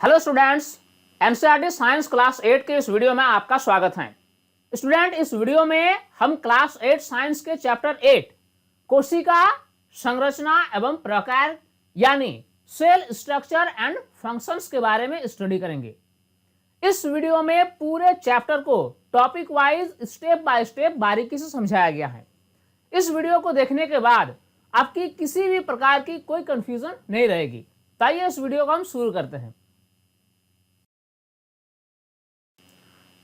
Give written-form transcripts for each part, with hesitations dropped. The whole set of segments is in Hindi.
Hello students, NCERT science class 8 के इस वीडियो में आपका स्वागत है। स्टूडेंट, इस वीडियो में हम क्लास 8 साइंस के चैप्टर 8 कोशिका संरचना एवं प्रकार यानी सेल स्ट्रक्चर एंड फंक्शंस के बारे में स्टडी करेंगे। इस वीडियो में पूरे चैप्टर को topic wise step by step बारीकी से समझाया गया है। इस वीडियो को देखने के बाद आपकी किसी भी प्रकार की कोई कंफ्यूजन नहीं रहेगी। तो आइए इस वीडियो को हम शुरू करते हैं।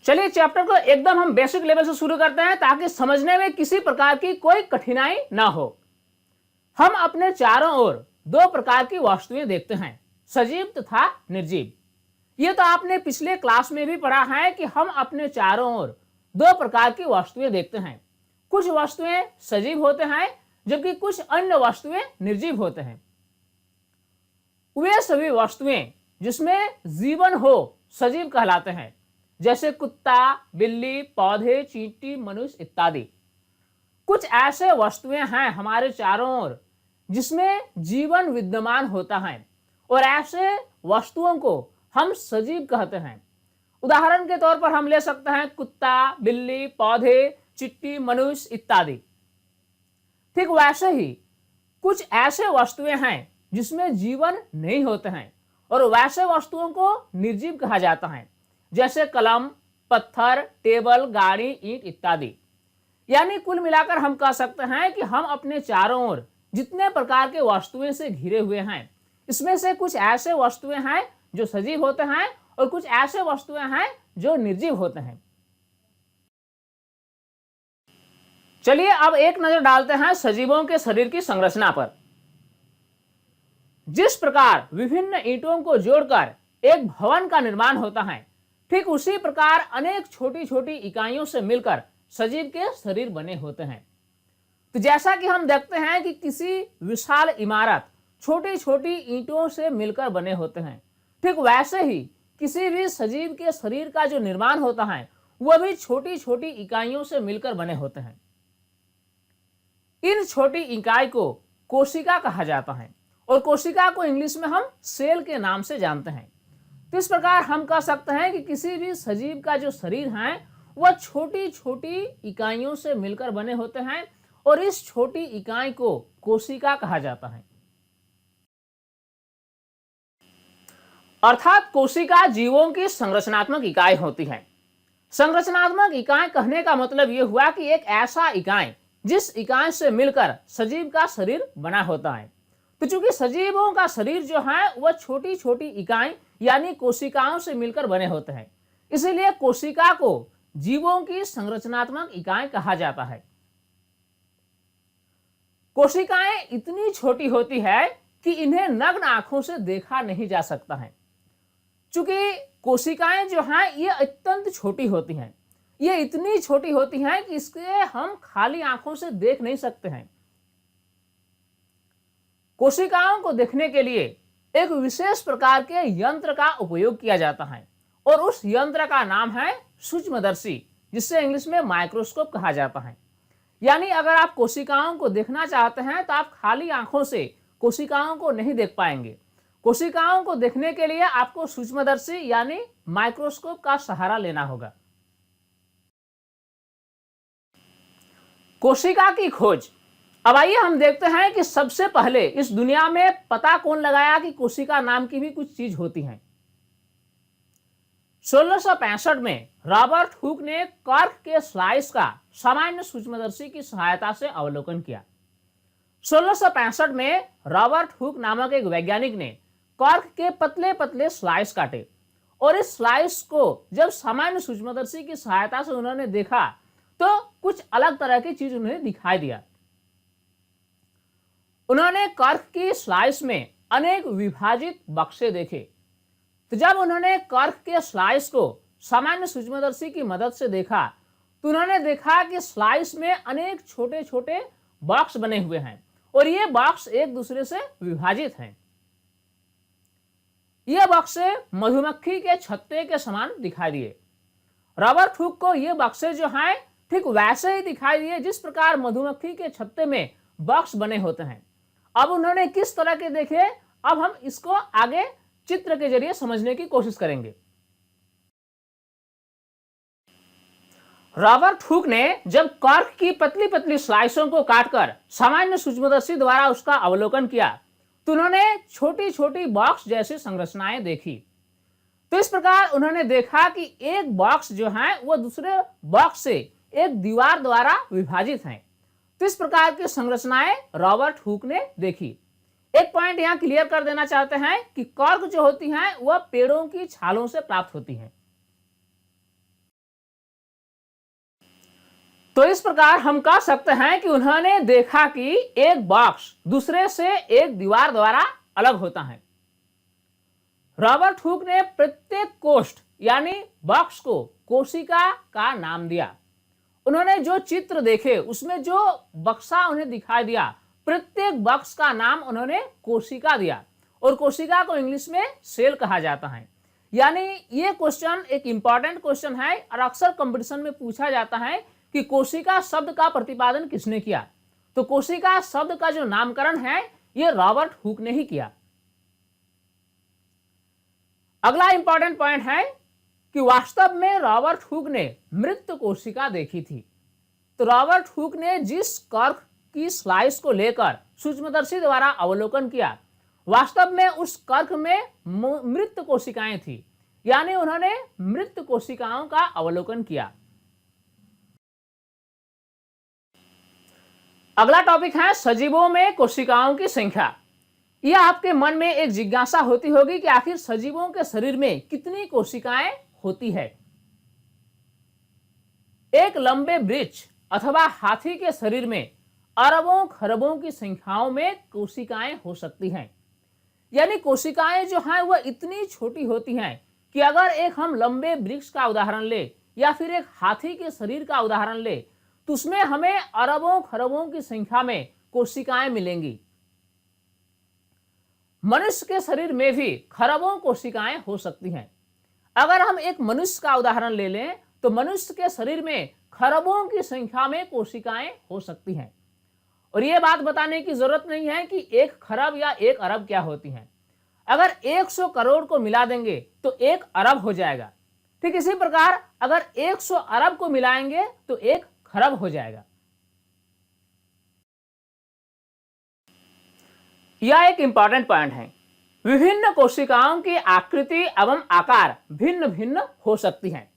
चलिए चैप्टर को एकदम हम बेसिक लेवल से शुरू करते हैं ताकि समझने में किसी प्रकार की कोई कठिनाई ना हो। हम अपने चारों ओर दो प्रकार की वस्तुएं देखते हैं, सजीव तथा निर्जीव। ये तो आपने पिछले क्लास में भी पढ़ा है कि हम अपने चारों ओर दो प्रकार की वस्तुएं देखते हैं। कुछ वस्तुएं सजीव होते हैं जबकि कुछ अन्य वस्तुएं निर्जीव होते हैं। वे सभी वस्तुएं जिसमें जीवन हो सजीव कहलाते हैं, जैसे कुत्ता, बिल्ली, पौधे, चींटी, मनुष्य इत्यादि। कुछ ऐसे वस्तुएं हैं हमारे चारों ओर जिसमें जीवन विद्यमान होता है और ऐसे वस्तुओं को हम सजीव कहते हैं। उदाहरण के तौर पर हम ले सकते हैं कुत्ता, बिल्ली, पौधे, चींटी, मनुष्य इत्यादि। ठीक वैसे ही कुछ ऐसे वस्तुएं हैं जिसमें जीवन नहीं होते हैं और वैसे वस्तुओं को निर्जीव कहा जाता है, जैसे कलम, पत्थर, टेबल, गाड़ी, ईंट इत्यादि। यानी कुल मिलाकर हम कह सकते हैं कि हम अपने चारों ओर जितने प्रकार के वस्तुएं से घिरे हुए हैं, इसमें से कुछ ऐसे वस्तुएं हैं जो सजीव होते हैं और कुछ ऐसे वस्तुएं हैं जो निर्जीव होते हैं। चलिए अब एक नजर डालते हैं सजीवों के शरीर की संरचना पर। जिस प्रकार विभिन्न ईंटों को जोड़कर एक भवन का निर्माण होता है, ठीक उसी प्रकार अनेक छोटी छोटी इकाइयों से मिलकर सजीव के शरीर बने होते हैं। तो जैसा कि हम देखते हैं कि किसी विशाल इमारत छोटी छोटी ईंटों से मिलकर बने होते हैं, ठीक वैसे ही किसी भी सजीव के शरीर का जो निर्माण होता है वह भी छोटी छोटी इकाइयों से मिलकर बने होते हैं। इन छोटी इकाई को कोशिका कहा जाता है और कोशिका को इंग्लिश में हम सेल के नाम से जानते हैं। तो इस प्रकार हम कह सकते हैं कि किसी भी सजीव का जो शरीर है वह छोटी छोटी इकाइयों से मिलकर बने होते हैं और इस छोटी इकाई को कोशिका कहा जाता है। अर्थात कोशिका जीवों की संरचनात्मक इकाई होती है। संरचनात्मक इकाई कहने का मतलब यह हुआ कि एक ऐसा इकाई जिस इकाई से मिलकर सजीव का शरीर बना होता है। तो चूंकि सजीवों का शरीर जो है वह छोटी छोटी इकाई यानी कोशिकाओं से मिलकर बने होते हैं, इसीलिए कोशिका को जीवों की संरचनात्मक इकाई कहा जाता है। कोशिकाएं इतनी छोटी होती है कि इन्हें नग्न आंखों से देखा नहीं जा सकता है। चूंकि कोशिकाएं जो हैं ये अत्यंत छोटी होती हैं, ये इतनी छोटी होती हैं कि इसके हम खाली आंखों से देख नहीं सकते हैं। कोशिकाओं को देखने के लिए एक विशेष प्रकार के यंत्र का उपयोग किया जाता है और उस यंत्र का नाम है सूक्ष्मदर्शी, जिससे इंग्लिश में माइक्रोस्कोप कहा जाता है। यानी अगर आप कोशिकाओं को देखना चाहते हैं तो आप खाली आंखों से कोशिकाओं को नहीं देख पाएंगे। कोशिकाओं को देखने के लिए आपको सूक्ष्मदर्शी यानी माइक्रोस्कोप का सहारा लेना होगा। कोशिका की खोज। अब आइए हम देखते हैं कि सबसे पहले इस दुनिया में पता कौन लगाया कि कोशिका नाम की भी कुछ चीज होती है। 1665 में रॉबर्ट हुक ने कॉर्क के स्लाइस का सामान्य सूक्ष्मदर्शी की सहायता से अवलोकन किया। 1665 में रॉबर्ट हुक नामक एक वैज्ञानिक ने कॉर्क के पतले पतले स्लाइस काटे और इस स्लाइस को जब सामान्य सूक्ष्मदर्शी की सहायता से उन्होंने देखा तो कुछ अलग तरह की चीज उन्हें दिखाई दिया। उन्होंने कॉर्क की स्लाइस में अनेक विभाजित बक्से देखे। तो जब उन्होंने कॉर्क के स्लाइस को सामान्य सूक्ष्मदर्शी की मदद से देखा तो उन्होंने देखा कि स्लाइस में अनेक छोटे छोटे बॉक्स बने हुए हैं और ये बॉक्स एक दूसरे से विभाजित हैं। ये बक्से मधुमक्खी के छत्ते के समान दिखाई दिए। रॉबर्ट हुक को ये बक्से जो हैं ठीक वैसे ही दिखाई दिए जिस प्रकार मधुमक्खी के छत्ते में बॉक्स बने होते हैं। अब उन्होंने किस तरह के देखे, अब हम इसको आगे चित्र के जरिए समझने की कोशिश करेंगे। रॉबर्ट हुक ने जब कॉर्क की पतली पतली स्लाइसों को काटकर सामान्य सूक्ष्मदर्शी द्वारा उसका अवलोकन किया तो उन्होंने छोटी छोटी बॉक्स जैसी संरचनाएं देखी। तो इस प्रकार उन्होंने देखा कि एक बॉक्स जो है वो दूसरे बॉक्स से एक दीवार द्वारा विभाजित है। तो इस प्रकार की संरचनाएं रॉबर्ट हुक ने देखी। एक पॉइंट यहां क्लियर कर देना चाहते हैं कि कॉर्क जो होती हैं वह पेड़ों की छालों से प्राप्त होती हैं। तो इस प्रकार हम कह सकते हैं कि उन्होंने देखा कि एक बॉक्स दूसरे से एक दीवार द्वारा अलग होता है। रॉबर्ट हुक ने प्रत्येक कोष्ठ यानी बॉक्स को कोशिका का नाम दिया। उन्होंने जो चित्र देखे उसमें जो बक्सा उन्हें दिखाई दिया, प्रत्येक बॉक्स का नाम उन्होंने कोशिका दिया और कोशिका को इंग्लिश में सेल कहा जाता है। यानी ये क्वेश्चन एक इंपॉर्टेंट क्वेश्चन है और अक्सर कंपटीशन में पूछा जाता है कि कोशिका शब्द का प्रतिपादन किसने किया। तो कोशिका शब्द का जो नामकरण है ये रॉबर्ट हुक ने ही किया। अगला इंपॉर्टेंट पॉइंट है कि वास्तव में रॉबर्ट हुक ने मृत कोशिका देखी थी। तो रॉबर्ट हुक ने जिस कॉर्क की स्लाइस को लेकर सूक्ष्मदर्शी द्वारा अवलोकन किया, वास्तव में उस कॉर्क में मृत कोशिकाएं थी, यानी उन्होंने मृत कोशिकाओं का अवलोकन किया। अगला टॉपिक है सजीवों में कोशिकाओं की संख्या। यह आपके मन में एक जिज्ञासा होती होगी कि आखिर सजीवों के शरीर में कितनी कोशिकाएं होती है। एक लंबे वृक्ष अथवा हाथी के शरीर में अरबों खरबों की संख्याओं में कोशिकाएं हो सकती हैं। यानी कोशिकाएं जो हैं वह इतनी छोटी होती हैं कि अगर एक हम लंबे वृक्ष का उदाहरण ले या फिर एक हाथी के शरीर का उदाहरण ले तो उसमें हमें अरबों खरबों की संख्या में कोशिकाएं मिलेंगी। मनुष्य के शरीर में भी खरबों कोशिकाएं हो सकती हैं। अगर हम एक मनुष्य का उदाहरण ले लें तो मनुष्य के शरीर में खरबों की संख्या में कोशिकाएं हो सकती हैं। और यह बात बताने की जरूरत नहीं है कि एक खरब या एक अरब क्या होती हैं। अगर 100 करोड़ को मिला देंगे तो 1 अरब हो जाएगा। ठीक इसी प्रकार अगर 100 अरब को मिलाएंगे तो 1 खरब हो जाएगा। यह एक इंपॉर्टेंट पॉइंट है। विभिन्न कोशिकाओं की आकृति एवं आकार भिन्न भिन्न हो सकती हैं।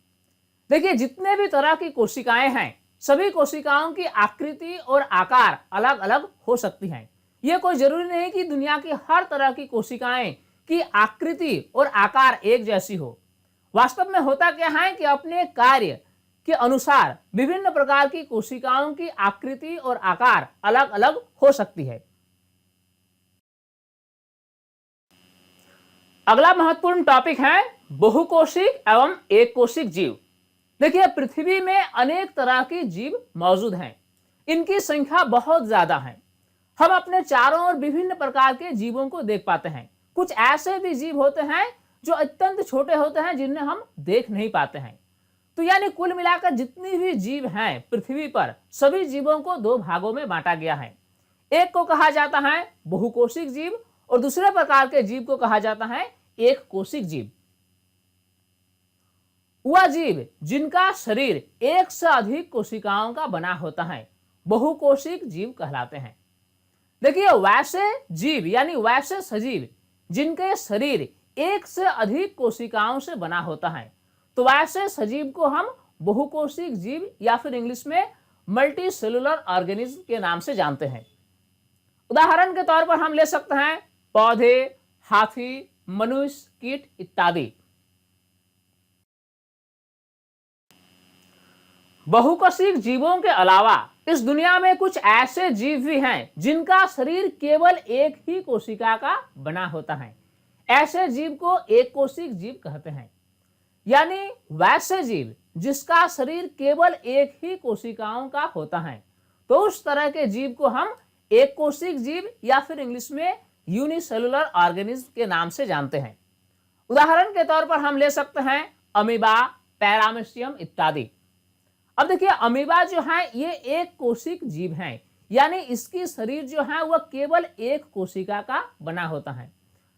देखिए जितने भी तरह की कोशिकाएं हैं सभी कोशिकाओं की आकृति और आकार अलग अलग हो सकती हैं। यह कोई जरूरी नहीं कि दुनिया की हर तरह की कोशिकाएं की आकृति और आकार एक जैसी हो। वास्तव में होता क्या है कि अपने कार्य के अनुसार विभिन्न प्रकार की कोशिकाओं की आकृति और आकार अलग अलग हो सकती है। अगला महत्वपूर्ण टॉपिक है बहुकोशिक एवं एक कोशिक जीव। देखिए पृथ्वी में अनेक तरह की जीव मौजूद हैं। इनकी संख्या बहुत ज्यादा है। हम अपने चारों ओर विभिन्न प्रकार के जीवों को देख पाते हैं। कुछ ऐसे भी जीव होते हैं जो अत्यंत छोटे होते हैं जिन्हें हम देख नहीं पाते हैं। तो यानी कुल मिलाकर जितनी भी जीव हैं पृथ्वी पर सभी जीवों को 2 भागों में बांटा गया है। एक को कहा जाता है बहुकोशिक जीव और दूसरे प्रकार के जीव को कहा जाता है एक कोशिक जीव। वह जीव जिनका शरीर एक से अधिक कोशिकाओं का बना होता है बहुकोशिक जीव कहलाते हैं। देखिए वैसे जीव यानी वैसे सजीव जिनके शरीर एक से अधिक कोशिकाओं से बना होता है तो वैसे सजीव को हम बहुकोशिक जीव या फिर इंग्लिश में मल्टी सेलुलर ऑर्गेनिज्म के नाम से जानते हैं। उदाहरण के तौर पर हम ले सकते हैं पौधे, हाथी, मनुष्य, कीट इत्यादि। बहुकोशिक जीवों के अलावा इस दुनिया में कुछ ऐसे जीव भी हैं जिनका शरीर केवल एक ही कोशिका का बना होता है। ऐसे जीव को एक कोशिक जीव कहते हैं। यानी वैसे जीव जिसका शरीर केवल एक ही कोशिकाओं का होता है तो उस तरह के जीव को हम एक कोशिक जीव या फिर इंग्लिश में यूनिसेलुलर ऑर्गेनिज्म के नाम से जानते हैं। उदाहरण के तौर पर हम ले सकते हैं अमीबा, पैरामीशियम इत्यादि। अब देखिए अमीबा जो है ये एक कोशिक जीव है, यानी इसकी शरीर जो है वह केवल एक कोशिका का बना होता है।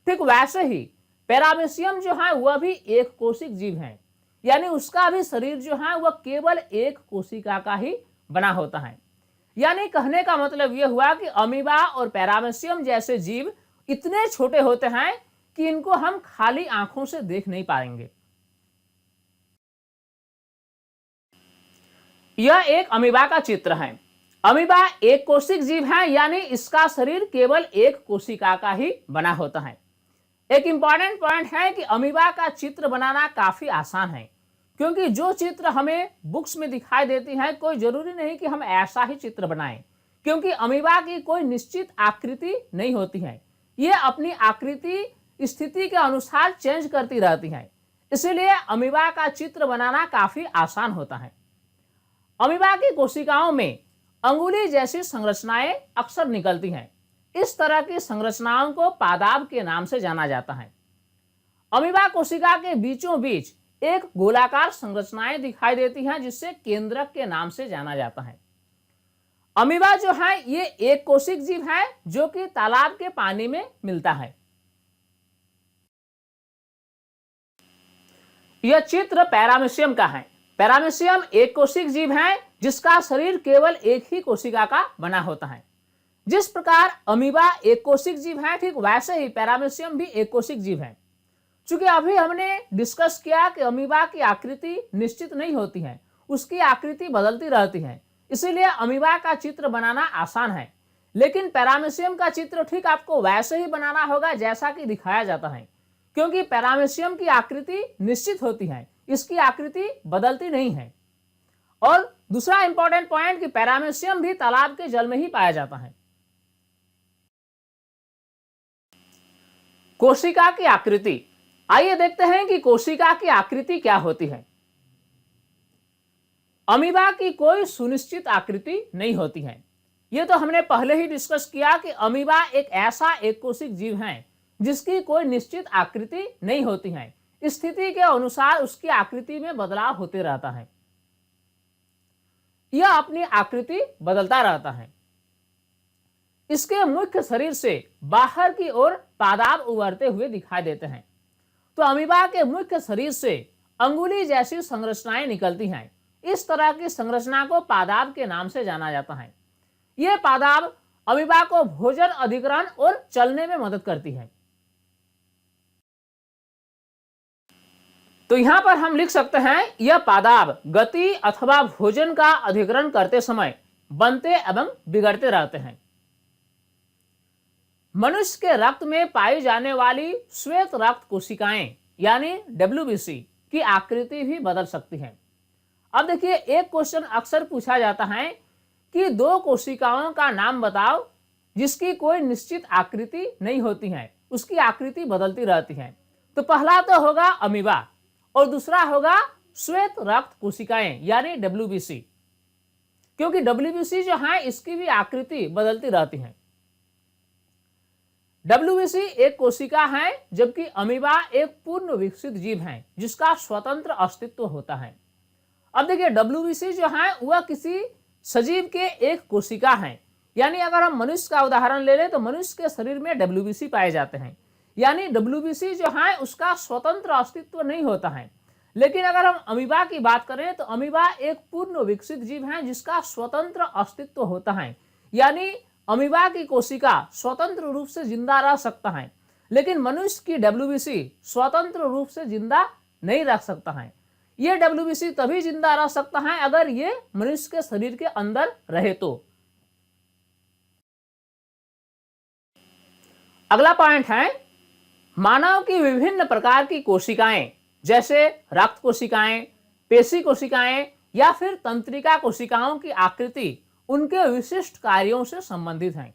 ठीक वैसे ही पैरामीशियम जो है वह भी एक कोशिक जीव है, यानी उसका भी शरीर जो है वह केवल एक कोशिका का ही बना होता है। यानी कहने का मतलब यह हुआ कि अमीबा और पैरामीशियम जैसे जीव इतने छोटे होते हैं कि इनको हम खाली आंखों से देख नहीं पाएंगे। यह एक अमीबा का चित्र है। अमीबा एक कोशिक जीव है, यानी इसका शरीर केवल एक कोशिका का ही बना होता है। एक इंपॉर्टेंट पॉइंट है कि अमीबा का चित्र बनाना काफी आसान है, क्योंकि जो चित्र हमें बुक्स में दिखाई देती है कोई जरूरी नहीं कि हम ऐसा ही चित्र बनाएं, क्योंकि अमीबा की कोई निश्चित आकृति नहीं होती है। ये अपनी आकृति स्थिति के अनुसार चेंज करती रहती है, इसीलिए अमीबा का चित्र बनाना काफी आसान होता है। अमीबा की कोशिकाओं में अंगुली जैसी संरचनाएं अक्सर निकलती हैं। इस तरह की संरचनाओं को पादाब के नाम से जाना जाता है। अमीबा कोशिका के बीचों बीच एक गोलाकार संरचनाएं दिखाई देती हैं, जिससे केंद्रक के नाम से जाना जाता है। अमीबा जो है ये एक कोशिक जीव है जो कि तालाब के पानी में मिलता है। यह चित्र पैरामीशियम का है। पैरामीशियम एक कोशिक जीव है जिसका शरीर केवल एक ही कोशिका का बना होता है। जिस प्रकार अमीबा एक कोशिक जीव है, ठीक वैसे ही पैरामीशियम भी एक कोशिक जीव है। चूंकि अभी हमने डिस्कस किया कि अमीबा की आकृति निश्चित नहीं होती है, उसकी आकृति बदलती रहती है, इसीलिए अमीबा का चित्र बनाना आसान है। लेकिन पैरामीशियम का चित्र ठीक आपको वैसे ही बनाना होगा जैसा कि दिखाया जाता है, क्योंकि पैरामीशियम की आकृति निश्चित होती है, इसकी आकृति बदलती नहीं है। और दूसरा इंपॉर्टेंट पॉइंट कि पैरामीशियम भी तालाब के जल में ही पाया जाता है। कोशिका की आकृति, आइए देखते हैं कि कोशिका की आकृति क्या होती है। अमीबा की कोई सुनिश्चित आकृति नहीं होती है। यह तो हमने पहले ही डिस्कस किया कि अमीबा एक ऐसा एक कोशिक जीव है जिसकी कोई निश्चित आकृति नहीं होती है। स्थिति के अनुसार उसकी आकृति में बदलाव होते रहता है। यह अपनी आकृति बदलता रहता है। इसके मुख्य शरीर से बाहर की ओर पादाब उभरते हुए दिखाई देते हैं। तो अमीबा के मुख्य शरीर से अंगुली जैसी संरचनाएं निकलती हैं। इस तरह की संरचना को पादाब के नाम से जाना जाता है। यह पादाब अमीबा को भोजन अधिग्रहण और चलने में मदद करती है। तो यहां पर हम लिख सकते हैं यह पादाब गति अथवा भोजन का अधिग्रहण करते समय बनते एवं बिगड़ते रहते हैं। मनुष्य के रक्त में पाई जाने वाली श्वेत रक्त कोशिकाएं यानी WBC की आकृति भी बदल सकती है। अब देखिए, एक क्वेश्चन अक्सर पूछा जाता है कि दो कोशिकाओं का नाम बताओ जिसकी कोई निश्चित आकृति नहीं होती है, उसकी आकृति बदलती रहती है। तो पहला तो होगा अमीबा और दूसरा होगा श्वेत रक्त कोशिकाएं यानी WBC, क्योंकि WBC जो है इसकी भी आकृति बदलती रहती है। WBC एक कोशिका है, जबकि अमीबा एक पूर्ण विकसित जीव है जिसका स्वतंत्र अस्तित्व होता है। अब देखिए, WBC जो है वह किसी सजीव के एक कोशिका है। यानी अगर हम मनुष्य का उदाहरण ले लें तो मनुष्य के शरीर में WBC पाए जाते हैं, यानी WBC जो है उसका स्वतंत्र अस्तित्व नहीं होता है। लेकिन अगर हम अमीबा की बात करें तो अमीबा एक पूर्ण विकसित जीव है जिसका स्वतंत्र अस्तित्व होता है। यानी अमीबा की कोशिका स्वतंत्र रूप से जिंदा रह सकता है, लेकिन मनुष्य की WBC स्वतंत्र रूप से जिंदा नहीं रह सकता है। यह WBC तभी जिंदा रह सकता है अगर ये मनुष्य के शरीर के अंदर रहे तो। अगला पॉइंट है मानव की विभिन्न प्रकार की कोशिकाएं, जैसे रक्त कोशिकाएं, पेशी कोशिकाएं या फिर तंत्रिका कोशिकाओं की आकृति उनके विशिष्ट कार्यों से संबंधित हैं।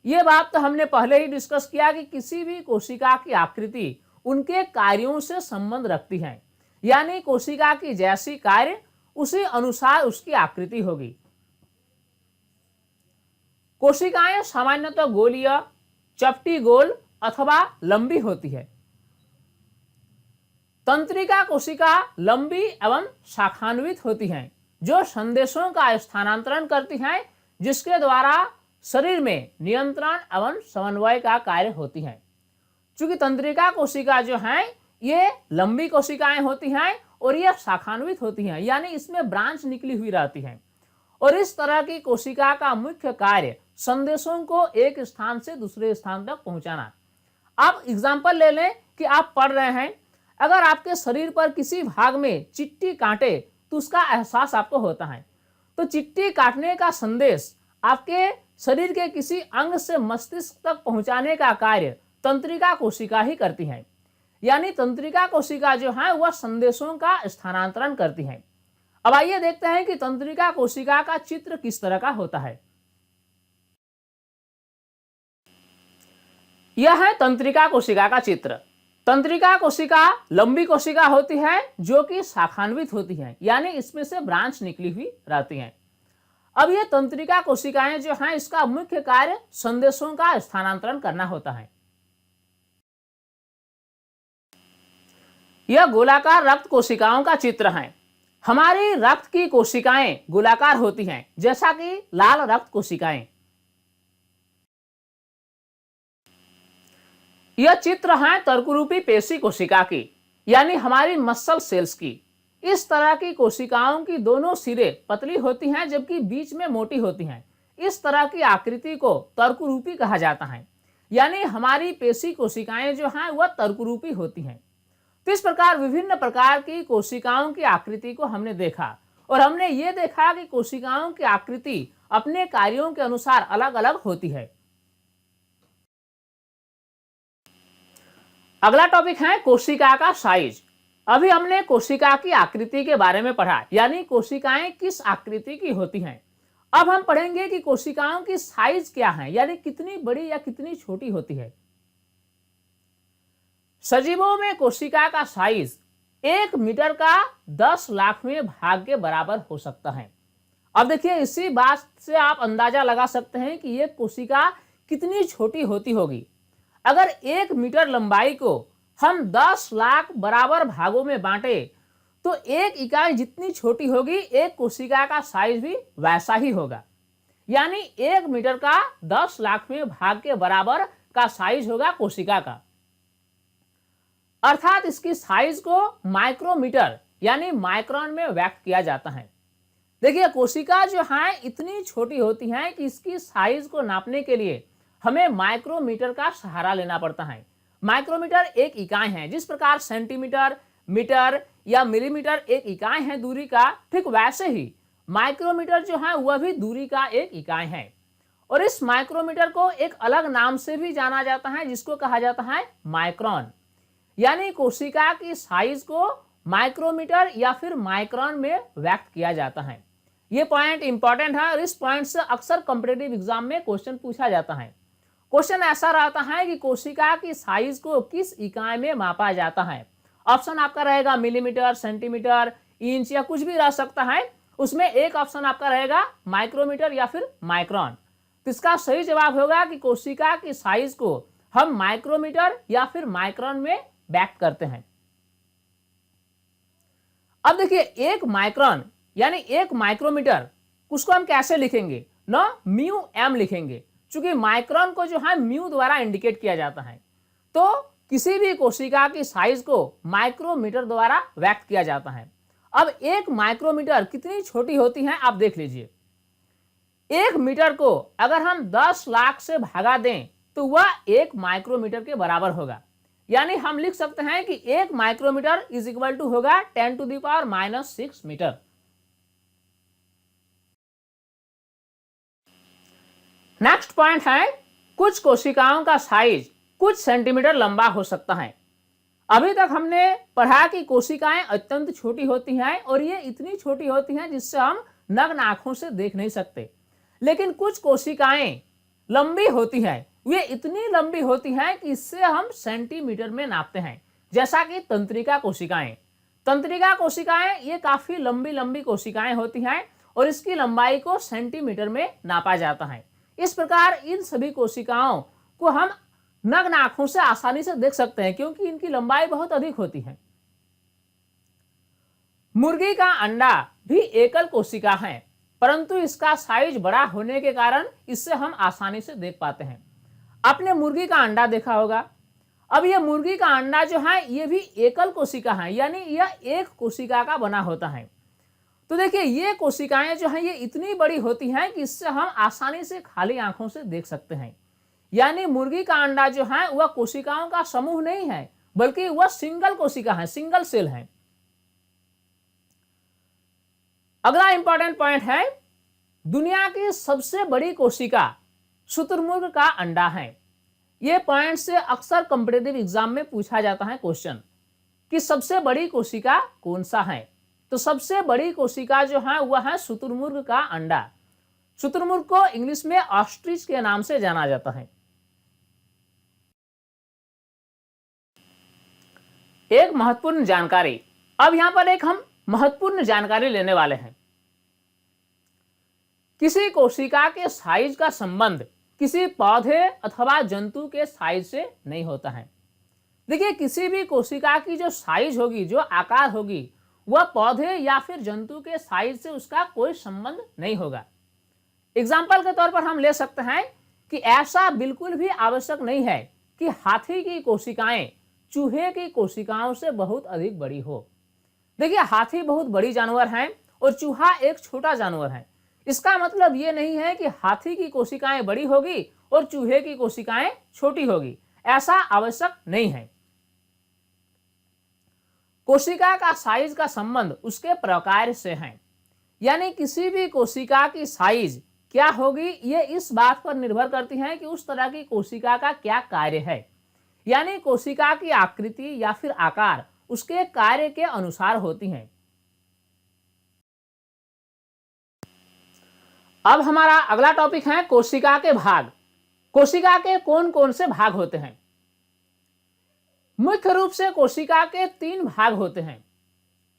यह बात तो हमने पहले ही डिस्कस किया कि किसी भी कोशिका की आकृति उनके कार्यों से संबंध रखती है। यानी कोशिका की जैसी कार्य उसी अनुसार उसकी आकृति होगी। कोशिकाएं सामान्यतः गोलीय, चपटी गोल अथवा लंबी होती है। तंत्रिका कोशिका लंबी एवं शाखान्वित होती हैं, जो संदेशों का स्थानांतरण करती हैं, जिसके द्वारा शरीर में नियंत्रण एवं समन्वय का कार्य होती है। चूंकि तंत्रिका कोशिका जो है ये लंबी कोशिकाएं होती हैं और ये शाखान्वित होती हैं, यानी इसमें ब्रांच निकली हुई रहती हैं। और इस तरह की कोशिका का मुख्य कार्य संदेशों को एक स्थान से दूसरे स्थान तक पहुंचाना। आप एग्जाम्पल ले लें कि आप पढ़ रहे हैं, अगर आपके शरीर पर किसी भाग में चिट्टी काटे तो उसका एहसास आपको होता है। तो चिट्टी काटने का संदेश आपके शरीर के किसी अंग से मस्तिष्क तक पहुंचाने का कार्य तंत्रिका कोशिका ही करती है। यानी तंत्रिका कोशिका जो है वह संदेशों का स्थानांतरण करती है। अब आइए देखते हैं कि तंत्रिका कोशिका का चित्र किस तरह का होता है। यह है तंत्रिका कोशिका का चित्र। तंत्रिका कोशिका लंबी कोशिका होती है जो कि शाखान्वित होती है, यानी इसमें से ब्रांच निकली हुई रहती हैं। अब ये तंत्रिका कोशिकाएं जो हैं इसका मुख्य कार्य संदेशों का स्थानांतरण करना होता है। यह गोलाकार रक्त कोशिकाओं का चित्र है। हमारी रक्त की कोशिकाएं गोलाकार होती हैं, जैसा कि लाल रक्त कोशिकाएं। यह चित्र है तर्करूपी पेशी कोशिका की, यानी हमारी मसल सेल्स की। इस तरह की कोशिकाओं की दोनों सिरे पतली होती हैं जबकि बीच में मोटी होती हैं। इस तरह की आकृति को तर्करूपी कहा जाता है, यानी हमारी पेशी कोशिकाएं जो हैं वह तर्करूपी होती हैं। तो इस प्रकार विभिन्न प्रकार की कोशिकाओं की आकृति को हमने देखा और हमने ये देखा कि कोशिकाओं की आकृति अपने कार्यों के अनुसार अलग अलग होती है। अगला टॉपिक है कोशिका का साइज। अभी हमने कोशिका की आकृति के बारे में पढ़ा, यानी कोशिकाएं किस आकृति की होती हैं। अब हम पढ़ेंगे कि कोशिकाओं की साइज क्या है, यानी कितनी बड़ी या कितनी छोटी होती है। सजीवों में कोशिका का साइज 1 मीटर का 10 लाखवें भाग के बराबर हो सकता है। अब देखिए, इसी बात से आप अंदाजा लगा सकते हैं कि ये कोशिका कितनी छोटी होती होगी। अगर 1 मीटर लंबाई को हम 10 लाख बराबर भागों में बांटे तो एक इकाई जितनी छोटी होगी एक कोशिका का साइज भी वैसा ही होगा। यानी 1 मीटर का 10 लाखवें भाग के बराबर का साइज होगा कोशिका का। अर्थात इसकी साइज को माइक्रोमीटर यानी माइक्रोन में व्यक्त किया जाता है। देखिए, कोशिका जो है इतनी छोटी होती है कि इसकी साइज को नापने के लिए हमें माइक्रोमीटर का सहारा लेना पड़ता है। माइक्रोमीटर एक इकाई है, जिस प्रकार सेंटीमीटर, मीटर या मिलीमीटर एक इकाई है दूरी का, ठीक वैसे ही माइक्रोमीटर जो है वह भी दूरी का एक इकाई है। और इस माइक्रोमीटर को एक अलग नाम से भी जाना जाता है, जिसको कहा जाता है माइक्रोन। यानी कोशिका की साइज को माइक्रोमीटर या फिर माइक्रोन में व्यक्त किया जाता है। ये पॉइंट इंपॉर्टेंट है और इस पॉइंट से अक्सर कॉम्पिटिटिव एग्जाम में क्वेश्चन पूछा जाता है। क्वेश्चन ऐसा रहता है कि कोशिका की साइज को किस इकाई में मापा जाता है। ऑप्शन आपका रहेगा मिलीमीटर, सेंटीमीटर, इंच या कुछ भी रह सकता है। उसमें एक ऑप्शन आपका रहेगा माइक्रोमीटर या फिर माइक्रोन। तो इसका सही जवाब होगा कि कोशिका की साइज को हम माइक्रोमीटर या फिर माइक्रोन में व्यक्त करते हैं। अब देखिए, एक माइक्रोन यानी एक माइक्रोमीटर, उसको हम कैसे लिखेंगे ना, म्यू एम लिखेंगे, क्योंकि माइक्रोन को जो है म्यू द्वारा इंडिकेट किया जाता है। तो किसी भी कोशिका की साइज को माइक्रोमीटर द्वारा व्यक्त किया जाता है। अब एक माइक्रोमीटर कितनी छोटी होती है आप देख लीजिए। 1 मीटर को अगर हम 10 लाख से भागा दें तो वह 1 माइक्रोमीटर के बराबर होगा। यानी हम लिख सकते हैं कि 1 माइक्रोमीटर इज इक्वल टू होगा 10⁻⁻6 मीटर। नेक्स्ट पॉइंट है, कुछ कोशिकाओं का साइज कुछ सेंटीमीटर लंबा हो सकता है। अभी तक हमने पढ़ा कि कोशिकाएं अत्यंत छोटी होती हैं और ये इतनी छोटी होती हैं जिससे हम नग्न आंखों से देख नहीं सकते। लेकिन कुछ कोशिकाएं लंबी होती हैं, वे इतनी लंबी होती हैं कि इससे हम सेंटीमीटर में नापते हैं, जैसा कि तंत्रिका कोशिकाएं। तंत्रिका कोशिकाएं ये काफी लंबी लंबी कोशिकाएं होती हैं और इसकी लंबाई को सेंटीमीटर में नापा जाता है। इस प्रकार इन सभी कोशिकाओं को हम नग्न आंखों से आसानी से देख सकते हैं क्योंकि इनकी लंबाई बहुत अधिक होती है। मुर्गी का अंडा भी एकल कोशिका है, परंतु इसका साइज बड़ा होने के कारण इससे हम आसानी से देख पाते हैं। आपने मुर्गी का अंडा देखा होगा। अब ये मुर्गी का अंडा जो है ये भी एकल कोशिका है, यानी यह एक कोशिका का बना होता है। तो देखिए ये कोशिकाएं जो हैं ये इतनी बड़ी होती हैं कि इससे हम आसानी से खाली आंखों से देख सकते हैं। यानी मुर्गी का अंडा जो है वह कोशिकाओं का समूह नहीं है, बल्कि वह सिंगल कोशिका है, सिंगल सेल है। अगला इंपॉर्टेंट पॉइंट है, दुनिया की सबसे बड़ी कोशिका शुतुरमुर्ग का अंडा है। यह पॉइंट से अक्सर कॉम्पिटिटिव एग्जाम में पूछा जाता है क्वेश्चन कि सबसे बड़ी कोशिका कौन सा है। तो सबसे बड़ी कोशिका जो है वह है शुतुरमुर्ग का अंडा। शुतुरमुर्ग को इंग्लिश में ऑस्ट्रिच के नाम से जाना जाता है। एक महत्वपूर्ण जानकारी, अब यहां पर एक हम महत्वपूर्ण जानकारी लेने वाले हैं। किसी कोशिका के साइज का संबंध किसी पौधे अथवा जंतु के साइज से नहीं होता है। देखिए किसी भी कोशिका की जो साइज होगी, जो आकार होगी, वह पौधे या फिर जंतु के साइज से उसका कोई संबंध नहीं होगा। एग्जाम्पल के तौर पर हम ले सकते हैं कि ऐसा बिल्कुल भी आवश्यक नहीं है कि हाथी की कोशिकाएं चूहे की कोशिकाओं से बहुत अधिक बड़ी हो। देखिए हाथी बहुत बड़ी जानवर है और चूहा एक छोटा जानवर है। इसका मतलब ये नहीं है कि हाथी की कोशिकाएं बड़ी होगी और चूहे की कोशिकाएं छोटी होगी, ऐसा आवश्यक नहीं है। कोशिका का साइज का संबंध उसके प्रकार से है, यानी किसी भी कोशिका की साइज क्या होगी ये इस बात पर निर्भर करती है कि उस तरह की कोशिका का क्या कार्य है। यानी कोशिका की आकृति या फिर आकार उसके कार्य के अनुसार होती हैं। अब हमारा अगला टॉपिक है कोशिका के भाग। कोशिका के कौन कौन से भाग होते हैं? मुख्य रूप से कोशिका के 3 भाग होते हैं।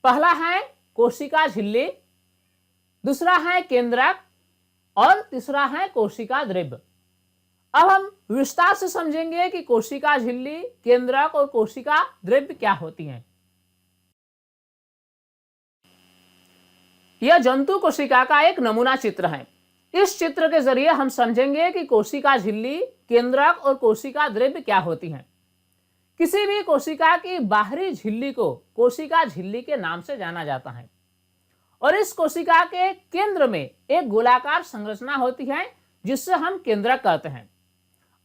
पहला है कोशिका झिल्ली, दूसरा है केंद्रक और तीसरा है कोशिका द्रव्य। अब हम विस्तार से समझेंगे कि कोशिका झिल्ली, केंद्रक और कोशिका द्रव्य क्या होती हैं। यह जंतु कोशिका का एक नमूना चित्र है। इस चित्र के जरिए हम समझेंगे कि कोशिका झिल्ली, केंद्रक और कोशिका द्रव्य क्या होती हैं। किसी भी कोशिका की बाहरी झिल्ली को कोशिका झिल्ली के नाम से जाना जाता है और इस कोशिका के केंद्र में एक गोलाकार संरचना होती है जिससे हम केंद्रक कहते हैं।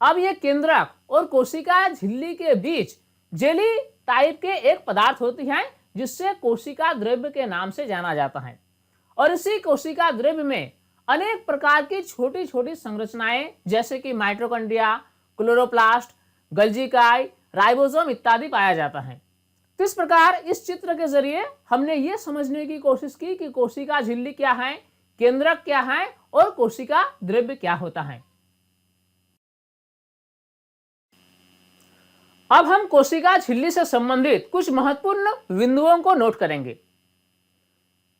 अब ये केंद्रक और कोशिका झिल्ली के बीच जेली टाइप के एक पदार्थ होती है जिससे कोशिका द्रव्य के नाम से जाना जाता है और इसी कोशिका द्रव्य में अनेक प्रकार की छोटी छोटी संरचनाएं जैसे कि माइटोकॉन्ड्रिया, क्लोरोप्लास्ट, गोल्गी काई, राइबोसोम इत्यादि पाया जाता है। तो इस प्रकार इस चित्र के जरिए हमने ये समझने की कोशिश की कि कोशिका झिल्ली क्या है, केंद्रक क्या है और कोशिका द्रव्य क्या होता है। अब हम कोशिका झिल्ली से संबंधित कुछ महत्वपूर्ण बिंदुओं को नोट करेंगे।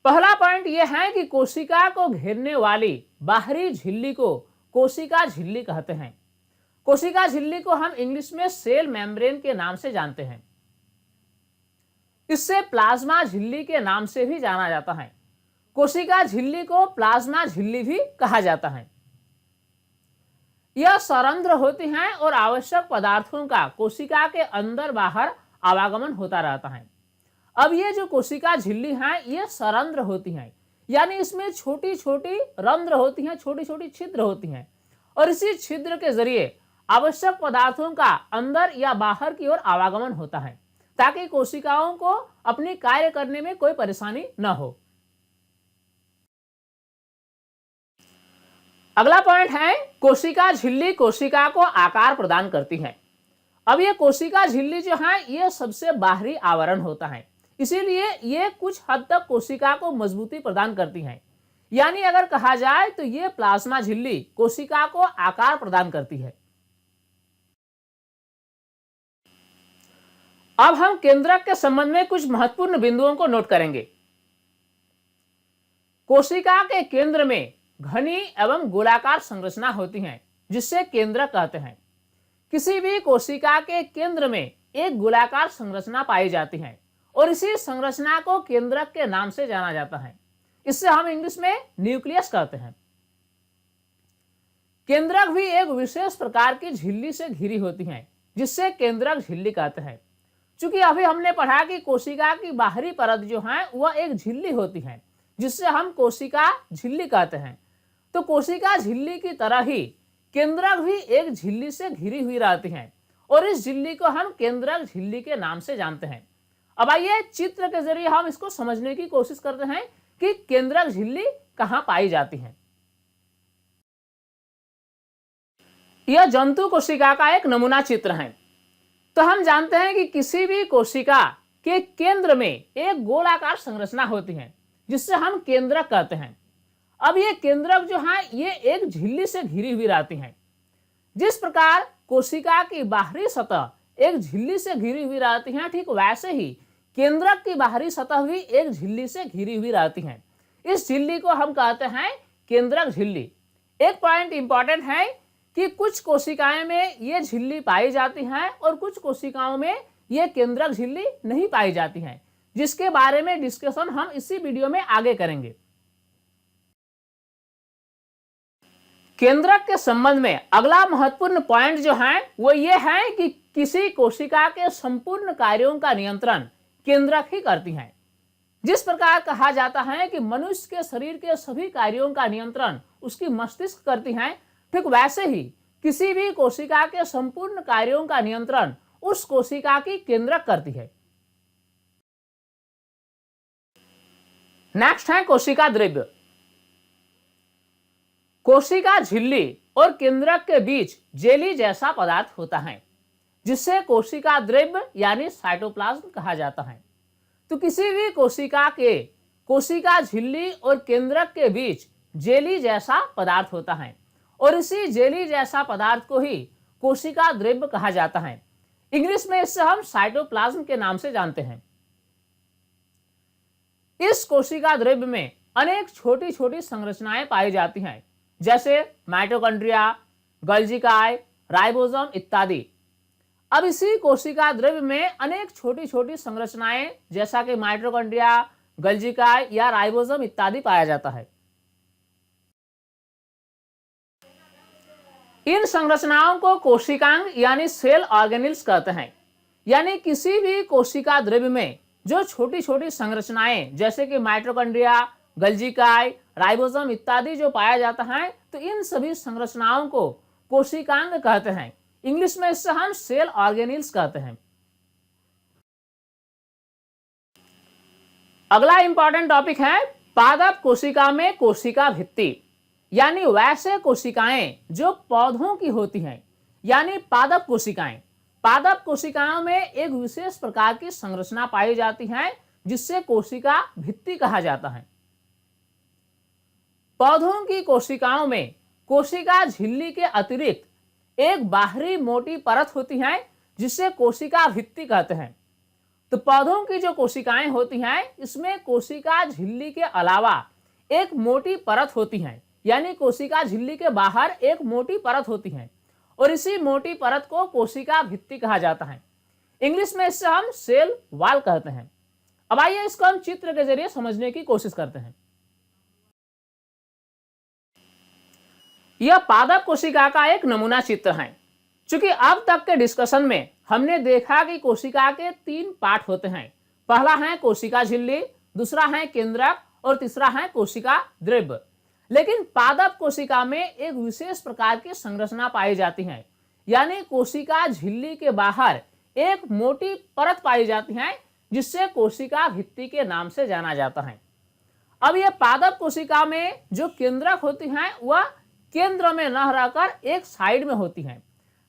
पहला पॉइंट यह है कि कोशिका को घेरने वाली बाहरी झिल्ली को कोशिका झिल्ली कहते हैं। कोशिका झिल्ली को हम इंग्लिश में सेल मेम्ब्रेन के नाम से जानते हैं। इससे प्लाज्मा झिल्ली के नाम से भी जाना जाता है। कोशिका झिल्ली को प्लाज्मा झिल्ली भी कहा जाता है। यह सरंध्र होती हैं और आवश्यक पदार्थों का कोशिका के अंदर बाहर आवागमन होता रहता है। अब ये जो कोशिका झिल्ली हैं ये सरंध्र होती हैं, यानी इसमें छोटी छोटी रंध्र होती हैं, छोटी छोटी छिद्र होती हैं और इसी छिद्र के जरिए आवश्यक पदार्थों का अंदर या बाहर की ओर आवागमन होता है ताकि कोशिकाओं को अपनी कार्य करने में कोई परेशानी न हो। अगला पॉइंट है कोशिका झिल्ली कोशिका को आकार प्रदान करती है। अब ये कोशिका झिल्ली जो है ये सबसे बाहरी आवरण होता है, इसीलिए ये कुछ हद तक कोशिका को मजबूती प्रदान करती है। यानी अगर कहा जाए तो ये प्लाज्मा झिल्ली कोशिका को आकार प्रदान करती है। अब हम केंद्रक के संबंध में कुछ महत्वपूर्ण बिंदुओं को नोट करेंगे। कोशिका के केंद्र में घनी एवं गोलाकार संरचना होती है जिससे केंद्रक कहते हैं। किसी भी कोशिका के केंद्र में एक गोलाकार संरचना पाई जाती है और इसी संरचना को केंद्रक के नाम से जाना जाता है। इससे हम इंग्लिश में न्यूक्लियस कहते हैं। केंद्रक भी एक विशेष प्रकार की झिल्ली से घिरी होती है जिससे केंद्रक झिल्ली कहते हैं। चूंकि अभी हमने पढ़ा कि कोशिका की बाहरी परत जो है वह एक झिल्ली होती है, जिससे हम कोशिका झिल्ली कहते हैं। तो कोशिका झिल्ली की तरह ही केंद्रक भी एक झिल्ली से घिरी हुई रहती है और इस झिल्ली को हम केंद्रक झिल्ली के नाम से जानते हैं। अब आइए चित्र के जरिए हम इसको समझने की कोशिश करते हैं कि केंद्रक झिल्ली कहां पाई जाती है। यह जंतु कोशिका का एक नमूना चित्र है। तो हम जानते हैं कि किसी भी कोशिका के केंद्र में एक गोलाकार संरचना होती है, जिससे हम केंद्रक कहते हैं। अब ये केंद्रक जो है ये एक झिल्ली से घिरी हुई रहती है। जिस प्रकार कोशिका की बाहरी सतह एक झिल्ली से घिरी हुई रहती है, ठीक वैसे ही केंद्रक की बाहरी सतह भी एक झिल्ली से घिरी हुई रहती है। इस झिल्ली को हम कहते हैं केंद्रक झिल्ली। एक पॉइंट इंपॉर्टेंट है कि कुछ कोशिकाएं में ये झिल्ली पाई जाती है और कुछ कोशिकाओं में ये केंद्रक झिल्ली नहीं पाई जाती है, जिसके बारे में डिस्कशन हम इसी वीडियो में आगे करेंगे। केंद्रक के संबंध में अगला महत्वपूर्ण पॉइंट जो है वो ये है कि किसी कोशिका के संपूर्ण कार्यों का नियंत्रण केंद्रक ही करती है। जिस प्रकार कहा जाता है कि मनुष्य के शरीर के सभी कार्यों का नियंत्रण उसकी मस्तिष्क करती है, ठीक वैसे ही किसी भी कोशिका के संपूर्ण कार्यों का नियंत्रण उस कोशिका की केंद्रक करती है। नेक्स्ट है कोशिका द्रव्य। कोशिका झिल्ली और केंद्रक के बीच जेली जैसा पदार्थ होता है, जिससे कोशिका द्रव्य यानी साइटोप्लाज्म कहा जाता है। तो किसी भी कोशिका के कोशिका झिल्ली और केंद्रक के बीच जेली जैसा पदार्थ होता है और इसी जेली जैसा पदार्थ को ही कोशिका द्रव्य कहा जाता है। इंग्लिश में इसे हम साइटोप्लाज्म के नाम से जानते हैं। इस कोशिका द्रव्य में अनेक छोटी छोटी संरचनाएं पाई जाती हैं, जैसे माइटोकॉन्ड्रिया, गोल्गी, राइबोसोम इत्यादि। अब इसी कोशिका द्रव्य में अनेक छोटी छोटी संरचनाएं जैसा कि माइटोकॉन्ड्रिया, गोल्गी या राइबोसोम इत्यादि पाया जाता है। इन संरचनाओं को कोशिकांग यानी सेल ऑर्गेनेल्स कहते हैं। यानी किसी भी कोशिका द्रव्य में जो छोटी छोटी संरचनाएं जैसे कि माइटोकॉन्ड्रिया, गोल्गी, राइबोसोम इत्यादि जो पाया जाता है, तो इन सभी संरचनाओं को कोशिकांग कहते हैं। इंग्लिश में इससे हम सेल ऑर्गेनेल्स कहते हैं। अगला इंपॉर्टेंट टॉपिक है पादप कोशिका में कोशिका भित्ति, यानी वैसे कोशिकाएं जो पौधों की होती हैं, यानी पादप कोशिकाएं। पादप कोशिकाओं में एक विशेष प्रकार की संरचना पाई जाती है, जिससे कोशिका भित्ति कहा जाता है। पौधों की कोशिकाओं में कोशिका झिल्ली के अतिरिक्त एक बाहरी मोटी परत होती है, जिससे कोशिका भित्ति कहते हैं। तो पौधों की जो कोशिकाएं होती हैं, इसमें कोशिका झिल्ली के अलावा एक मोटी परत होती है, यानी कोशिका झिल्ली के बाहर एक मोटी परत होती है और इसी मोटी परत को कोशिका भित्ति कहा जाता है। इंग्लिश में इससे हम सेल वॉल कहते हैं। अब आइए इसको हम चित्र के जरिए समझने की कोशिश करते हैं। यह पादप कोशिका का एक नमूना चित्र है। चूंकि अब तक के डिस्कशन में हमने देखा कि कोशिका के 3 पार्ट होते हैं। पहला है कोशिका झिल्ली, दूसरा है केंद्रक और तीसरा है कोशिका द्रव्य। लेकिन पादप कोशिका में एक विशेष प्रकार की संरचना पाई जाती है, यानी कोशिका झिल्ली के बाहर एक मोटी परत पाई जाती है, जिससे कोशिका भित्ति के नाम से जाना जाता है। अब यह पादप कोशिका में जो केंद्रक होती है वह केंद्र में न रहकर एक साइड में होती है।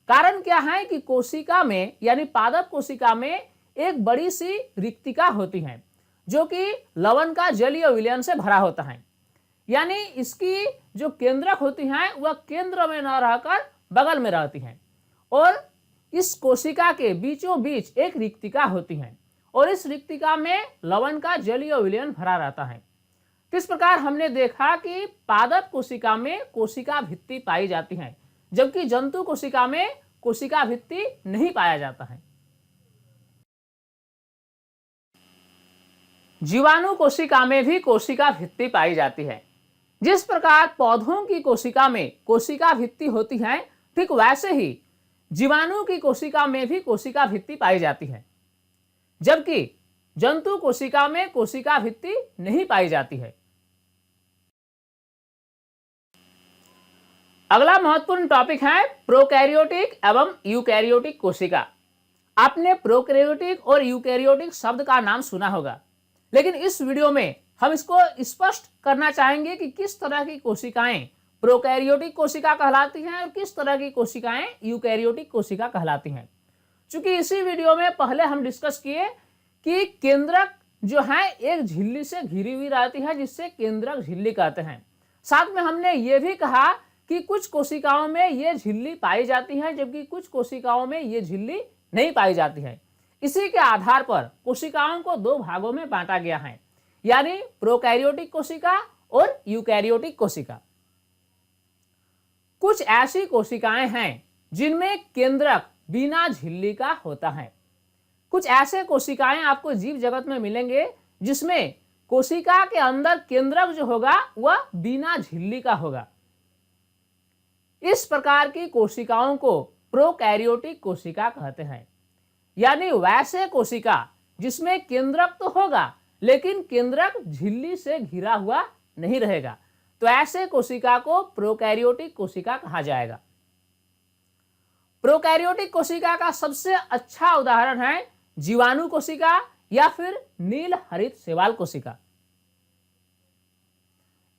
कारण क्या है कि कोशिका में यानी पादप कोशिका में एक बड़ी सी रिक्तिका होती है, जो कि लवण का जलीय विलयन से भरा होता है। यानी इसकी जो केंद्रक होती है वह केंद्र में न रहकर बगल में रहती है और इस कोशिका के बीचों बीच एक रिक्तिका होती है और इस रिक्तिका में लवण का जलीय विलयन भरा रहता है। इस प्रकार हमने देखा कि पादप कोशिका में कोशिका भित्ति पाई जाती है, जबकि जंतु कोशिका में कोशिका भित्ति नहीं पाया जाता है। जीवाणु कोशिका में भी कोशिका भित्ति पाई जाती है। जिस प्रकार पौधों की कोशिका में कोशिका भित्ति होती है, ठीक वैसे ही जीवाणु की कोशिका में भी कोशिका भित्ति पाई जाती है, जबकि जंतु कोशिका में कोशिका भित्ति नहीं पाई जाती है। अगला महत्वपूर्ण टॉपिक है प्रोकैरियोटिक एवं यूकैरियोटिक कोशिका। आपने प्रोकैरियोटिक और यूकैरियोटिक शब्द का नाम सुना होगा, लेकिन इस वीडियो में हम इसको स्पष्ट करना चाहेंगे कि किस तरह की कोशिकाएं प्रोकैरियोटिक कोशिका कहलाती हैं और किस तरह की कोशिकाएं यूकैरियोटिक कोशिका कहलाती हैं। चूंकि इसी वीडियो में पहले हम डिस्कस किए कि केंद्रक जो है एक झिल्ली से घिरी हुई रहती है, जिससे केंद्रक झिल्ली कहते हैं। साथ में हमने ये भी कहा कि कुछ कोशिकाओं में ये झिल्ली पाई जाती है, जबकि कुछ कोशिकाओं में ये झिल्ली नहीं पाई जाती है। इसी के आधार पर कोशिकाओं को दो भागों में बांटा गया है, यानी प्रोकैरियोटिक कोशिका और यूकैरियोटिक कोशिका। कुछ ऐसी कोशिकाएं हैं जिनमें केंद्रक बिना झिल्ली का होता है। कुछ ऐसे कोशिकाएं आपको जीव जगत में मिलेंगे जिसमें कोशिका के अंदर केंद्रक जो होगा वह बिना झिल्ली का होगा। इस प्रकार की कोशिकाओं को प्रोकैरियोटिक कोशिका कहते हैं, यानी वैसे कोशिका जिसमें केंद्रक तो होगा लेकिन केंद्रक झिल्ली से घिरा हुआ नहीं रहेगा, तो ऐसे कोशिका को प्रोकैरियोटिक कोशिका कहा जाएगा। प्रोकैरियोटिक कोशिका का सबसे अच्छा उदाहरण है जीवाणु कोशिका या फिर नील हरित शैवाल कोशिका।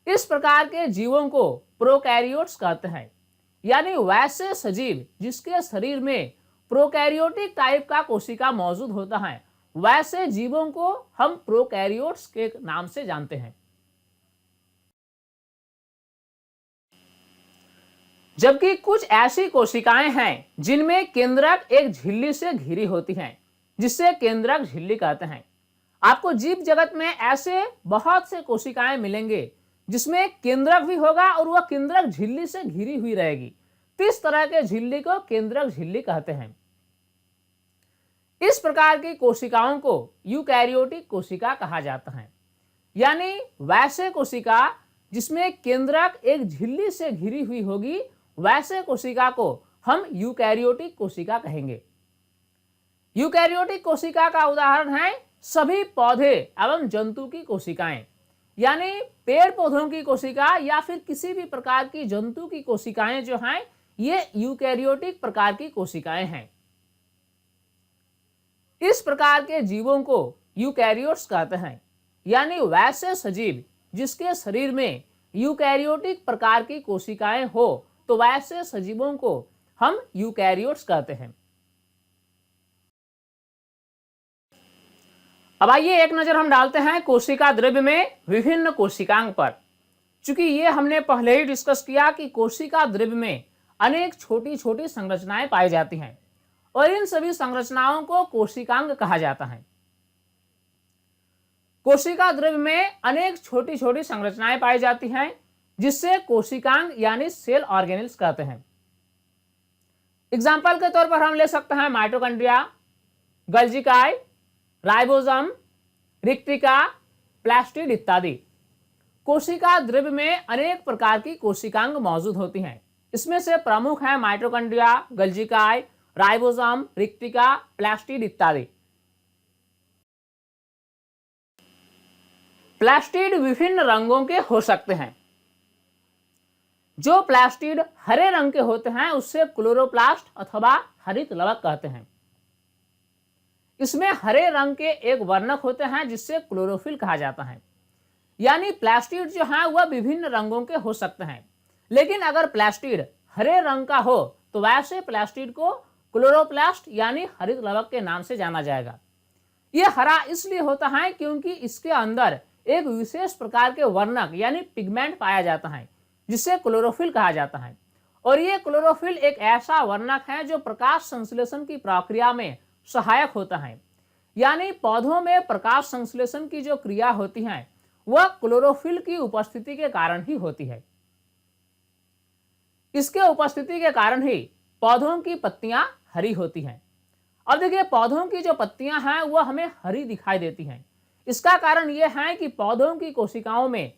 इस प्रकार के जीवों को प्रोकैरियोट्स कहते हैं, यानी वैसे सजीव जिसके शरीर में प्रोकैरियोटिक टाइप का कोशिका मौजूद होता है, वैसे जीवों को हम प्रोकैरियोट्स के नाम से जानते हैं। जबकि कुछ ऐसी कोशिकाएं हैं जिनमें केंद्रक एक झिल्ली से घिरी होती हैं, जिससे केंद्रक झिल्ली कहते हैं। आपको जीव जगत में ऐसे बहुत से कोशिकाएं मिलेंगे जिसमें केंद्रक भी होगा और वह केंद्रक झिल्ली से घिरी हुई रहेगी। तो इस तरह के झिल्ली को केंद्रक झिल्ली कहते हैं। इस प्रकार की कोशिकाओं को यूकैरियोटिक कोशिका कहा जाता है, यानी वैसे कोशिका जिसमें केंद्रक एक झिल्ली से घिरी हुई होगी, वैसे कोशिका को हम यूकैरियोटिक कोशिका कहेंगे। यूकैरियोटिक कोशिका का उदाहरण है सभी पौधे एवं जंतु की कोशिकाएं, यानी पेड़ पौधों की कोशिका या फिर किसी भी प्रकार की जंतु की कोशिकाएं जो हैं, ये यूकैरियोटिक प्रकार की कोशिकाएं हैं। इस प्रकार के जीवों को यूकैरियोट्स कहते हैं, यानी वैसे सजीव जिसके शरीर में यूकैरियोटिक प्रकार की कोशिकाएं हो, तो वैसे सजीवों को हम यूकैरियोट्स कहते हैं। अब आइए एक नजर हम डालते हैं कोशिका द्रव्य में विभिन्न कोशिकांग पर। चूंकि ये हमने पहले ही डिस्कस किया कि कोशिका द्रव्य में अनेक छोटी छोटी संरचनाएं पाई जाती हैं और इन सभी संरचनाओं को कोशिकांग कहा जाता है। कोशिका द्रव्य में अनेक छोटी छोटी संरचनाएं पाई जाती हैं, जिससे कोशिकांग यानी सेल ऑर्गेनेल्स कहते हैं। एग्जाम्पल के तौर पर हम ले सकते हैं माइटोकॉन्ड्रिया, गल्जिकाई, राइबोसोम, रिक्टिका, प्लास्टिड इत्यादि। कोशिका द्रव्य में अनेक प्रकार की कोशिकांग मौजूद होती हैं। इसमें से प्रमुख है माइटोकॉन्ड्रिया, गल्जिकाई, राइबोसोम, रिक्टिका, प्लास्टिड इत्यादि। प्लास्टिड विभिन्न रंगों के हो सकते हैं। जो प्लास्टिड हरे रंग के होते हैं उससे क्लोरोप्लास्ट अथवा हरित लवक कहते हैं। इसमें हरे रंग के एक वर्णक होते हैं जिससे क्लोरोफिल कहा जाता है। यानी प्लास्टिड जो है वह विभिन्न रंगों के हो सकते हैं, लेकिन अगर प्लास्टिड हरे रंग का हो तो वैसे प्लास्टिड को क्लोरोप्लास्ट यानी हरित लवक के नाम से जाना जाएगा। यह हरा इसलिए होता है क्योंकि इसके अंदर एक विशेष प्रकार के वर्णक यानी पिगमेंट पाया जाता है जिसे क्लोरोफिल कहा जाता है। और ये क्लोरोफिल एक ऐसा वर्णक है जो प्रकाश संश्लेषण की प्रक्रिया में सहायक होता है। यानी पौधों में प्रकाश संश्लेषण की जो क्रिया होती है वह क्लोरोफिल की उपस्थिति के कारण ही होती है। इसके उपस्थिति के कारण ही पौधों की पत्तियां हरी होती हैं। अब देखिए, पौधों की जो पत्तियां हैं वह हमें हरी दिखाई देती हैं। इसका कारण यह है कि पौधों की कोशिकाओं में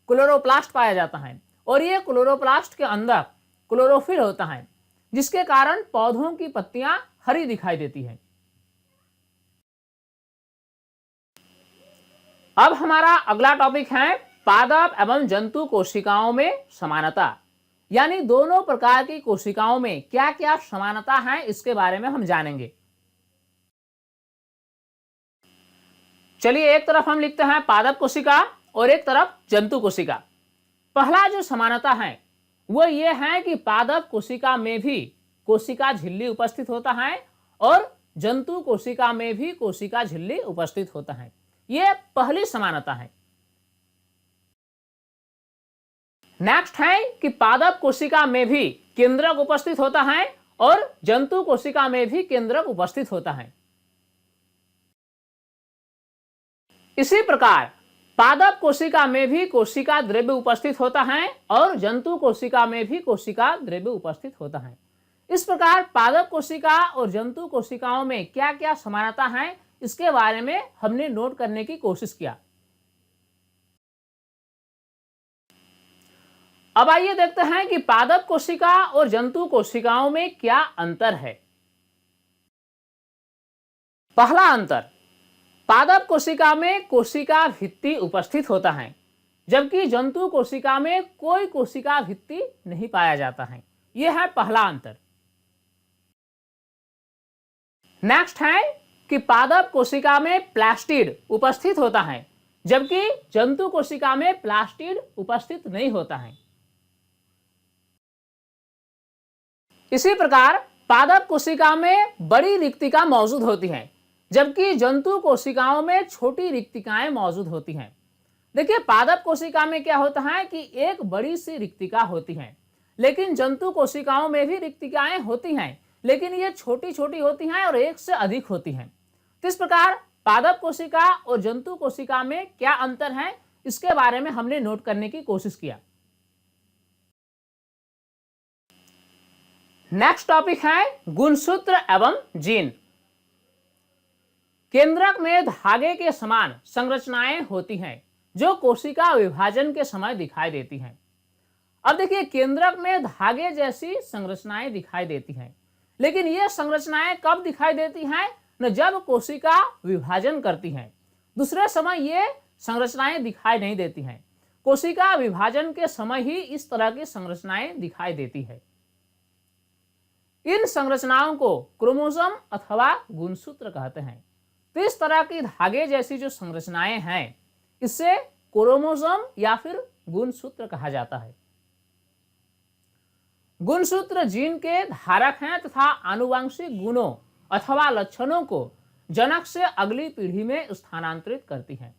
क्लोरोप्लास्ट पाया जाता है और ये क्लोरोप्लास्ट के अंदर क्लोरोफिल होता है। जिसके कारण पौधों की पत्तियां हरी दिखाई देती हैं। अब हमारा अगला टॉपिक है पादप एवं जंतु कोशिकाओं में समानता, यानी दोनों प्रकार की कोशिकाओं में क्या क्या समानता है इसके बारे में हम जानेंगे। चलिए, एक तरफ हम लिखते हैं पादप कोशिका और एक तरफ जंतु कोशिका। पहला जो समानता है वो ये है कि पादप कोशिका में भी कोशिका झिल्ली उपस्थित होता है और जंतु कोशिका में भी कोशिका झिल्ली उपस्थित होता है। ये पहली समानता है। नेक्स्ट है कि पादप कोशिका में भी केंद्रक उपस्थित होता है और जंतु कोशिका में भी केंद्रक उपस्थित होता है। इसी प्रकार पादप कोशिका में भी कोशिका द्रव्य उपस्थित होता है और जंतु कोशिका में भी कोशिका द्रव्य उपस्थित होता है। इस प्रकार पादप कोशिका और जंतु कोशिकाओं में क्या क्या समानता है इसके बारे में हमने नोट करने की कोशिश किया। अब आइए देखते हैं कि पादप कोशिका और जंतु कोशिकाओं में क्या अंतर है। पहला अंतर, पादप कोशिका में कोशिका भित्ति उपस्थित होता है, जबकि जंतु कोशिका में कोई कोशिका भित्ति नहीं पाया जाता है। यह है पहला अंतर। नेक्स्ट है कि पादप कोशिका में प्लास्टिड उपस्थित होता है, जबकि जंतु कोशिका में प्लास्टिड उपस्थित नहीं होता है। इसी प्रकार पादप कोशिका में बड़ी रिक्तिका मौजूद होती है, जबकि जंतु कोशिकाओं में छोटी रिक्तिकाएं मौजूद होती हैं। देखिए, पादप कोशिका में क्या होता है कि एक बड़ी सी रिक्तिका होती है, लेकिन जंतु कोशिकाओं में भी रिक्तिकाएं होती हैं, लेकिन ये छोटी छोटी होती हैं और एक से अधिक होती हैं। तो इस प्रकार पादप कोशिका और जंतु कोशिका में क्या अंतर है इसके बारे में हमने नोट करने की कोशिश किया। नेक्स्ट टॉपिक है गुणसूत्र एवं जीन। केंद्रक में धागे के समान संरचनाएं होती हैं जो कोशिका विभाजन के समय दिखाई देती हैं। अब देखिए, केंद्रक में धागे जैसी संरचनाएं दिखाई देती हैं, लेकिन ये संरचनाएं कब दिखाई देती हैं? न जब कोशिका विभाजन करती हैं। दूसरे समय ये संरचनाएं दिखाई नहीं देती हैं। कोशिका विभाजन के समय ही इस तरह की संरचनाएं दिखाई देती है। इन संरचनाओं को क्रोमोसोम अथवा गुणसूत्र कहते हैं। तो इस तरह की धागे जैसी जो संरचनाएं हैं इसे क्रोमोसोम या फिर गुणसूत्र कहा जाता है। गुणसूत्र जीन के धारक हैं तथा आनुवंशिक गुणों अथवा लक्षणों को जनक से अगली पीढ़ी में स्थानांतरित करती हैं।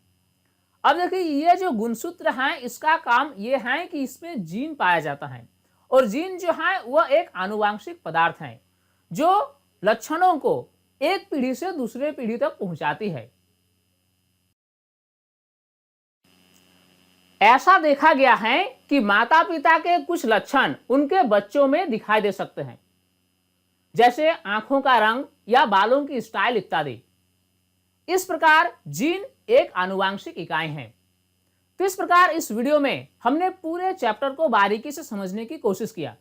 अब देखिए, ये जो गुणसूत्र हैं इसका काम ये है कि इसमें जीन पाया जाता है, और जीन जो है वह एक आनुवंशिक पदार्थ है जो लक्षणों को एक पीढ़ी से दूसरे पीढ़ी तक पहुंचाती है। ऐसा देखा गया है कि माता पिता के कुछ लक्षण उनके बच्चों में दिखाई दे सकते हैं, जैसे आंखों का रंग या बालों की स्टाइल इत्यादि। इस प्रकार जीन एक आनुवंशिक इकाई है। तो इस प्रकार इस वीडियो में हमने पूरे चैप्टर को बारीकी से समझने की कोशिश किया।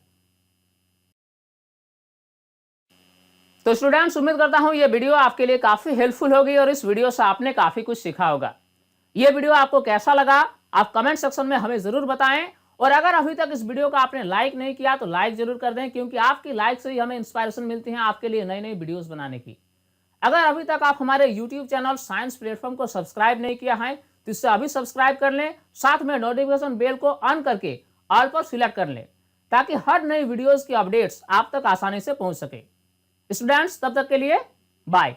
तो स्टूडेंट्स, उम्मीद करता हूं यह वीडियो आपके लिए काफी हेल्पफुल होगी और इस वीडियो से आपने काफी कुछ सीखा होगा। यह वीडियो आपको कैसा लगा आप कमेंट सेक्शन में हमें जरूर बताएं, और अगर अभी तक इस वीडियो को आपने लाइक नहीं किया तो लाइक जरूर कर दें, क्योंकि आपकी लाइक से ही हमें इंस्पायरेशन मिलती है आपके लिए नई नई वीडियोस बनाने की। अगर अभी तक आप हमारे यूट्यूब चैनल साइंस प्लेटफॉर्म को सब्सक्राइब नहीं किया है तो इससे अभी सब्सक्राइब कर लें, साथ में नोटिफिकेशन बेल को ऑन करके ऑल पर सिलेक्ट कर लें, ताकि हर नई वीडियोस की अपडेट्स आप तक आसानी से पहुंच सके। स्टूडेंट्स, तब तक के लिए बाय।